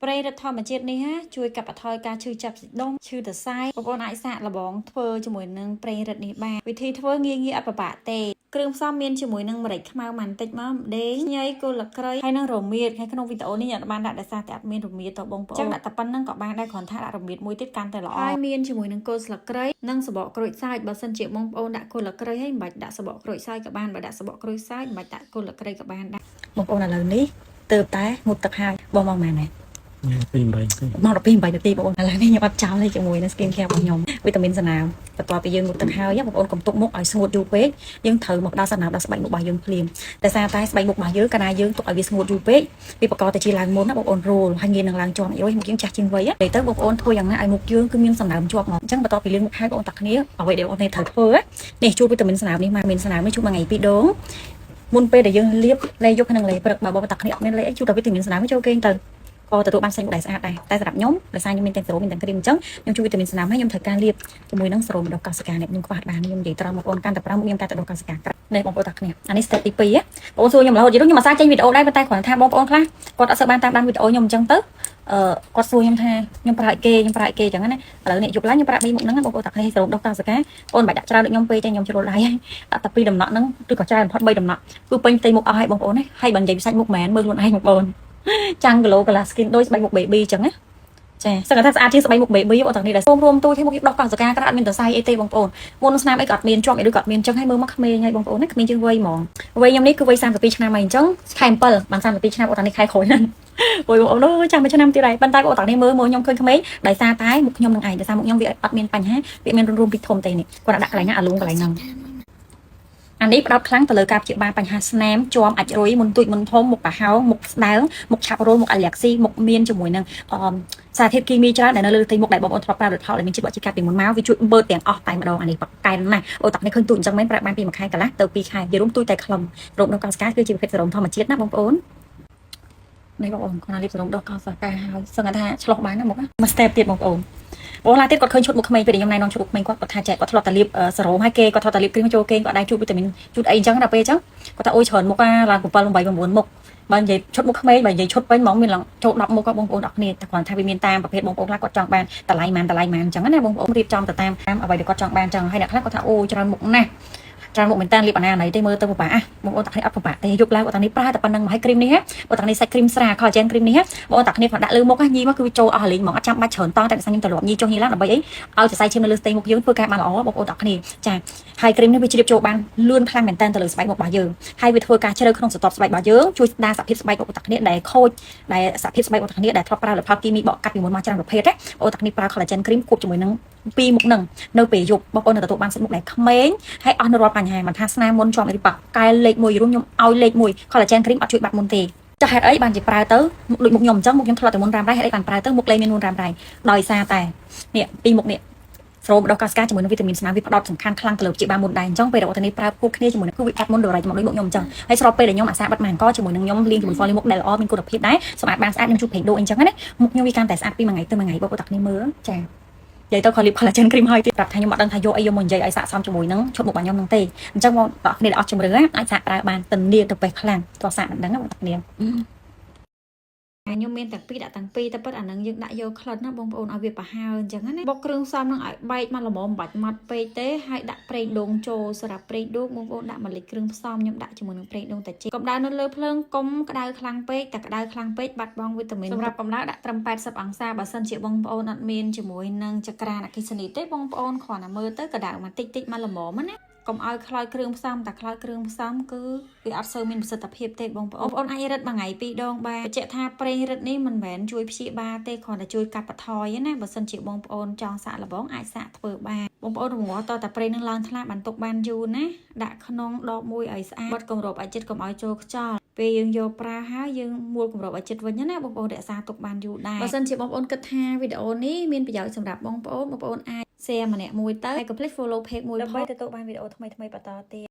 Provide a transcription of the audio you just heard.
ប្រេងរដ្ឋធម្មជាតិនេះជួយកាត់បន្ថយការឈឺចាប់សាច់ដុំឈឺសរសៃបងប្អូនអាចសាកល្បងធ្វើជាមួយនឹងប្រេងរឹតនេះបានវិធីធ្វើងាយៗអត់ពិបាកទេគ្រឿងផ្សំមានជាមួយនឹងម្រេចខ្មៅបន្តិចមកម្ដេងញ៉ៃគល់ក្រៃហើយនឹងរមៀតហើយក្នុងវីដេអូនេះខ្ញុំបានដាក់ដោយសារតែអត់មានរមៀតទៅបងប្អូនចឹងដាក់តែប៉ុណ្្នឹងក៏បានដែរគ្រាន់ថាដាក់រមៀតមួយទៀតកាន់តែល្អហើយមានជាមួយនឹងគល់ស្លឹកគ្រៃនិងសបកក្រូចសើចបើសិនជាបងប្អូនដាក់គល់ក្រៃហើយមិនបាច់ដាក់សបកក្រូចសើចក៏បានបើដាក់សបកក្រូចសើចមិនបាច់ដាក់គល់ក្រៃក៏បានដែរបងប្អូនឥឡូវនេះទៅតែងូតទឹកហើយបងមកម៉ែណាមក12 8នាទីបងប្អូនឥឡូវនេះខ្ញុំអត់ចោលទេជាមួយនឹង skin care របស់ខ្ញុំវីតាមីនសណាមបន្ទាប់ពីយើងងូតទឹកហើយបងប្អូនកុំទុកមុខឲ្យស្ងួតយូរពេកយើងត្រូវមកដល់សណាមដល់ស្បែកមុខរបស់យើងភ្លាមតែសារតែស្បែកមុខរបស់យើងកាលណាយើងទុកឲ្យវាស្ងួតយូរពេកវាបង្កទៅជាឡើងមុនណាបងប្អូនរោលហើយងាយនឹងឡើងជាប់អីមុខយើងចាស់ជាងវ័យទៅបងប្អូនធ្វើយ៉ាងណាឲ្យមុខយើងគឺមានសណាមជាប់មកអញ្ចឹងបន្ទាប់ពីលាងមុខហើយបងប្អូនតាគ្នាអ្វីដែលបងប្អូនត្រូវធ្វើនេះជួយវីតាមីនសណាមនេះមកមានសណាមនេះជួយមួយថ្ងៃ2ដងមុនពេលដែលយើងលាបលេយកក្នុងលេព្រឹកបើបងប្អូនតាគ្នាអត់មានលេជួយតែវីតាមីនសណាមចូលគេងទៅក៏ទទួលបានសាច់មុខដែលស្អាតដែរតែសម្រាប់ខ្ញុំដោយសារខ្ញុំមានទាំងសេរ៉ូមមានទាំងគ្រីមអញ្ចឹងខ្ញុំជួយវីតាមីនសណាមហើយខ្ញុំត្រូវការលាបជាមួយនឹងសេរ៉ូមដុសកោសិកានេះខ្ញុំខ្វះបានខ្ញុំនិយាយត្រង់បងប្អូនកាន់តែ5មុខខ្ញុំតែដុសកោសិកានេះបងប្អូនតាគ្នាអានេះ step ទី2បងប្អូនសួរខ្ញុំរហូតយូរខ្ញុំអាសាចេញវីដេអូដែរតែគ្រាន់ថាបងប្អូនខ្លះគាត់អត់សូវបានតាមដានវីដេអូខ្ញុំអញ្ចឹងទៅគាត់សួរខ្ញុំថាខ្ញុំប្រើឲ្យគេអញ្ចឹងណាឥឡូវនេះយប់ឡើងខ្ញុំប្រើ2មុខហ្នឹងបងប្អូនតាគ្នាសេរ៉ូមដុសកោសិកាបងបាច់ដាក់ច្រើនដូចខ្ញុំពេកទេខ្ញុំជ្រុលដៃដាក់តែ2ដំណក់ហ្នឹងឬក៏ច្រើនបំផុត3ដំណក់គឺពេញផ្ទៃមុខអស់ហើយបងប្អូនណាហើយបើនិយាយពីសាច់មុខមែនមើលខ្លួនឯងបងប្អូនចាំងគីឡូកាឡា skin ដូចស្បែកមុខ baby អញ្ចឹងណាចាសឹងថាស្អាតជាងស្បែកមុខ baby បងប្អូននេះដែលសូមរួមទូឲ្យមុខយើងដោះកោសិកាក៏អត់មានសរសៃអីទេបងប្អូនមុនស្នាមអីក៏អត់មានជាប់អីឬក៏អត់មានអញ្ចឹងហើយមើលមកក្មេងហើយបងប្អូនណាក្មេងជាងវ័យហ្មងវ័យខ្ញុំនេះគឺវ័យ32ឆ្នាំហើយអញ្ចឹងខែ7បាន32ឆ្នាំបងប្អូននេះខែក្រោយហ្នឹងវ័យបងប្អូនអើយចាំមួយឆ្នាំទៀតហើយប៉ុន្តែបងប្អូននេះមើលខ្ញុំឃើញក្មេងដោយសារតែមុខខ្ញុំនឹងឯងដោយសារមុខខ្ញុំវាអត់មានបញ្ហាវាមានរួមពីធំទេនេះគាត់ដាក់កន្លែងណាអាលូងកន្លែងហ្នឹងអានេះផ្ដោតខ្លាំងទៅលើការព្យាបាលបញ្ហាស្នាមជាំអាចរុយមុនទូចមុនធំមុខប្រហោងមុខស្ដើងមុខឆាប់រោលមុខអាឡែកស៊ីមុខមានជាមួយនឹងសារធាតុគីមីច្រើនដែលនៅលើទីមុខដែលបងប្អូនធ្លាប់ប្រើផលដែលមានជាតិបរិយាកាសពីមុនមកវាជួយបឺតទាំងអស់តែម្ដងអានេះបកកែណាស់អូតាក់នេះឃើញទូចអញ្ចឹងមែនប្រើបានពី1ខែកន្លះទៅ2ខែនិយាយរួមទូចតែខ្លឹមរោគនៅកោសិកាគឺជាប្រភេទសេរ៉ូមធម្មជាតិណាបងប្អូននេះបងប្អូនគាត់លាបសេរ៉ូមដោះកោសិកាហើយសឹងថាឆ្លោះបានណាមក step ទៀតបងប្អូនបងឡាទៀតគាត់ឃើញឈុតមុខក្មេងពេលខ្ញុំណែនាំឈុតមុខក្មេងគាត់ថាចែកគាត់ធ្លាប់តែលាបសេរ៉ូមហើយគេគាត់ធ្លាប់តែលាបគ្រីមចូលគេគាត់ដែរជូតវីតាមីនជូតអីអញ្ចឹងដល់ពេលអញ្ចឹងគាត់ថាអូយច្រើនមុខឡើង7 8 9មុខបើនិយាយឈុតមុខក្មេងបើនិយាយឈុតពេញហ្មងមានឡើងចូល10មុខក៏បងប្អូនអរគ្នាតែគ្រាន់ថាវាមានតាមប្រភេទបងប្អូនខ្លះគាត់ចង់បានតម្លៃម៉ានអញ្ចឹងណាបងប្អូនរៀបចំទៅតាមអ្វីដែលគាត់ចង់បានអញ្ចឹងហើយអ្នកខ្លះគាត់ថាអូច្រើនមុខណាស់ច្រើនមុខមែនតើលាបអាណាទេមើលទៅពិបាកបងប្អូនតាគ្នាអត់ពិបាកទេយប់ឡើងបងតានេះប្រើតែប៉ុណ្្នឹងមកឲ្យគ្រីមនេះបងតានេះសាច់គ្រីមស្រា collagen គ្រីមនេះបងតាគ្នាគាត់ដាក់លើមុខញីមកគឺវាចូលអស់លេងហ្មងអត់ចាំបាច់ច្រើនតតែខ្ញុំទៅលាប់ញីចុះញីឡើងដើម្បីអីឲ្យសរសៃឈាមនៅលើស្ទៃមុខយើងធ្វើការបានល្អបងប្អូនតាគ្នាចាហើយគ្រីមនេះវាជ្រាបចូលបានលឿនខ្លាំងមែនតើទៅលើស្បែកមុខរបស់យើងហើយវាធ្វើការជ្រៅក្នុងស្រទាប់ស្បែករបស់យើងជួយស្ដារសភាពស្បែកបងប្អូនតាគ្នាដែលខូចដែលសភាពស្បែកបងប្អូនតាគ្នាដែលធ្លាប់ប្រើផលគីមីបកកាត់ពីមុនមកច្រើនប្រភេទបងប្អូនតាគ្នាប្រើ collagen គ្រីមគប់ជាមួយនឹងពីមុខនឹងនៅពេលយប់បងប្អូនទទួលបានសាច់មុខដែលក្មេងហើយអស់នៅរាល់បញ្ហាមិនថាស្នាមមុនជាប់ឬប៉កែលេខ1រួមខ្ញុំឲ្យលេខ1 collagen cream អត់ជួយបាត់មុនទេចាហេតុអីបានជាប្រើទៅដូចមុខខ្ញុំអញ្ចឹងមុខខ្ញុំធ្លាប់តែមុនរ៉ាំរ៉ៃហេតុអីបានប្រើទៅមុខលេងមានមុនរ៉ាំរ៉ៃដោយសារតែនេះពីមុខនេះស្រោមដុសកោសិកាជាមួយនឹងវីតាមីនស្នាមវាផ្ដោតសំខាន់ខ្លាំងទៅលើព្យាបាលមុនដែរអញ្ចឹងពេលដែលបងតានេះប្រើគូគ្នាជាមួយនឹងគឺវាអត់មុនដូចមុខខ្ញុំអញ្ចឹងហើយស្របពេលដែលខ្ញុំអាសាបិទម៉ានកជាមួយនឹងខ្ញុំលាងជាមួយ folio មុខដែលល្អមានគុណភាពដែរសម្អាតបានស្អាតខ្ញុំជូតប្រេងដូងអញ្ចឹងណាមុខខ្ញុំវាកាន់តែស្អាតពីមួយថ្ងៃទៅមួយថ្ងៃបងប្អូនតាគ្នាមើលចានិយាយទៅគាត់លាប collagen cream ហើយទៀតប្រាប់ថាខ្ញុំអត់ដឹងថាយកអីយកមកនិយាយឲ្យស័ក្តិសមជាមួយនឹងឈុតមុខរបស់ខ្ញុំហ្នឹងទេអញ្ចឹងបងប្អូនគ្នាដែលអត់ជំរឿអាចសាកប្រើបានទៅនាងទៅពេះខ្លាំងតោះសាកមិនដឹងបងប្អូនគ្នាខ្ញុំមានទាំងពីរដាក់ទាំងពីរតែពិតអានឹងយើងដាក់យកក្លិនណាបងប្អូនឲ្យវាប្រហើរអញ្ចឹងណាបុកគ្រឿងផ្សំនឹងឲ្យបែកមកល្មមបាច់ម៉ត់ពេកទេហើយដាក់ប្រេងដូងចូលសម្រាប់ប្រេងដូងបងប្អូនដាក់ម្លិចគ្រឿងផ្សំខ្ញុំដាក់ជាមួយនឹងប្រេងដូងតាជីកុំដើរនៅលើភ្លើងកុំក្តៅខ្លាំងពេកតែក្តៅខ្លាំងពេកបាត់បង់វីតាមីនសម្រាប់កម្ដៅដាក់ត្រឹម80អង្សាបើសិនជាបងប្អូនអត់មានជាមួយនឹងចក្រានអគ្គិសនីទេបងប្អូនគ្រាន់តែមើលទៅក្តៅមកតិចមកល្មមណាកុំឲ្យខ្លោចគ្រឿងផ្សំតែខ្លោចគ្រឿងផ្សំគឺវាអត់សូវមានប្រសិទ្ធភាពទេបងប្អូនអាចរឹតមួយថ្ងៃ2ដងបានបញ្ជាក់ថាប្រេងរឹតនេះមិនមែនជួយព្យាបាលទេគ្រាន់តែជួយកាត់បន្ថយណាបើសិនជាបងប្អូនចង់សាកល្បងអាចសាកធ្វើបានបងប្អូនរងាស់តតែប្រេងនឹងឡើងថ្លាបានទុកបានយូរណាដាក់ក្នុងដបមួយឲ្យស្អាតបិទគម្របឲ្យជិតកុំឲ្យចូលខ្យល់ពេលយើងយកប្រើហើយយើងមួលគម្របឲ្យជិតវិញណាបងប្អូនរក្សាទុកបានយូរដែរបើសិនជាបងប្អូនគិតថាវីដេអូនេះមានប្រយោជន៍សម្រាប់បងប្អូនអាច share ម្នាក់មួយទៅហើយកុំភ្លេច follow page មួយដើម្បីទទួលបានវីដេអូថ្មីៗបន្តទៀត